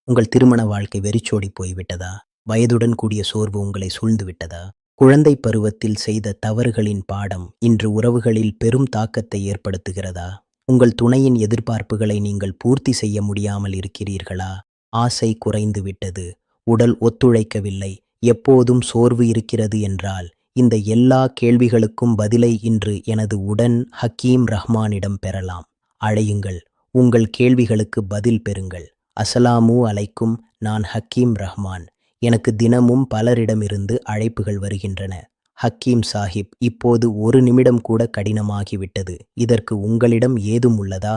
உங்கள் திருமண வாழ்க்கை வெறிச்சோடி போய்விட்டதா? வயதுடன் கூடிய சோர்வு உங்களை சூழ்ந்து விட்டதா? குழந்தை பருவத்தில் செய்த தவறுகளின் பாடம் இன்று உறவுகளில் பெரும் தாக்கத்தை ஏற்படுத்துகிறதா? உங்கள் துணையின் எதிர்பார்ப்புகளை நீங்கள் பூர்த்தி செய்ய முடியாமல் இருக்கிறீர்களா? ஆசை குறைந்து விட்டது, உடல் ஒத்துழைக்கவில்லை, எப்போதும் சோர்வு இருக்கிறது என்றால், இந்த எல்லா கேள்விகளுக்கும் பதிலை இன்று எனது உடன் ஹக்கீம் ரஹ்மானிடம் பெறலாம். அழையுங்கள், உங்கள் கேள்விகளுக்கு பதில் பெறுங்கள். அஸ்ஸலாமு அலைக்கும். நான் ஹக்கீம் ரஹ்மான். எனக்கு தினமும் பலரிடமிருந்து அழைப்புகள் வருகின்றன. ஹக்கீம் சாஹிப், இப்போது ஒரு நிமிடம் கூட கடினமாகிவிட்டது. இதற்கு உங்களிடம் ஏதும் உள்ளதா?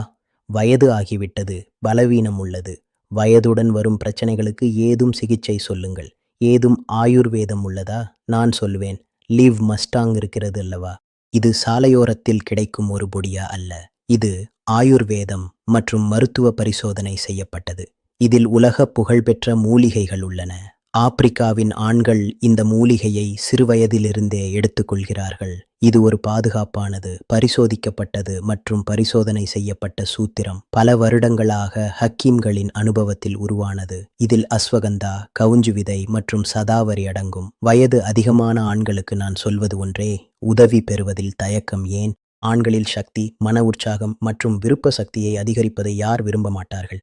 வயது ஆகிவிட்டது, பலவீனம் உள்ளது. வயதுடன் வரும் பிரச்சனைகளுக்கு ஏதும் சிகிச்சை சொல்லுங்கள். ஏதும் ஆயுர்வேதம் உள்ளதா? நான் சொல்வேன், லீவ் மஸ்டாங் இருக்கிறது அல்லவா? இது சாலையோரத்தில் கிடைக்கும் ஒரு பொடியா அல்ல. இது ஆயுர்வேதம் மற்றும் மருத்துவ பரிசோதனை செய்யப்பட்டது. இதில் உலக புகழ்பெற்ற மூலிகைகள் உள்ளன. ஆப்பிரிக்காவின் ஆண்கள் இந்த மூலிகையை சிறுவயதிலிருந்தே எடுத்துக்கொள்கிறார்கள். இது ஒரு பாதுகாப்பானது, பரிசோதிக்கப்பட்டது மற்றும் பரிசோதனை செய்யப்பட்ட சூத்திரம். பல வருடங்களாக ஹக்கீம்களின் அனுபவத்தில் உருவானது. இதில் அஸ்வகந்தா, கவுஞ்சு விதை மற்றும் சதாவரி அடங்கும். வயது அதிகமான ஆண்களுக்கு நான் சொல்வது ஒன்றே, உதவி பெறுவதில் தயக்கம் ஏன்? ஆண்களில் சக்தி, மன உற்சாகம் மற்றும் விருப்ப சக்தியை அதிகரிப்பதை யார் விரும்ப மாட்டார்கள்?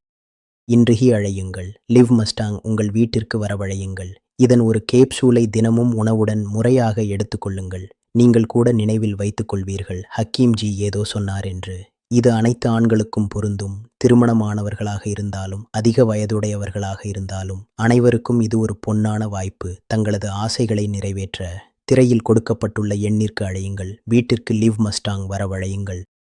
இன்றுகி அழையுங்கள். லிவ் மஸ்டாங் உங்கள் வீட்டிற்கு வரவழையுங்கள். இதன் ஒரு கேப்சூலை தினமும் உணவுடன் முறையாக எடுத்துக்கொள்ளுங்கள். நீங்கள் கூட நினைவில் வைத்துக் கொள்வீர்கள், ஹக்கீம்ஜி ஏதோ சொன்னார் என்று. இது அனைத்து ஆண்களுக்கும் பொருந்தும். திருமணமானவர்களாக இருந்தாலும் அதிக வயதுடையவர்களாக இருந்தாலும் அனைவருக்கும் இது ஒரு பொன்னான வாய்ப்பு. தங்களது ஆசைகளை நிறைவேற்ற திரையில் கொடுக்கப்பட்டுள்ள எண்ணிற்கு அழையுங்கள். வீட்டிற்கு லிவ் மஸ்டாங் வரவழையுங்கள்.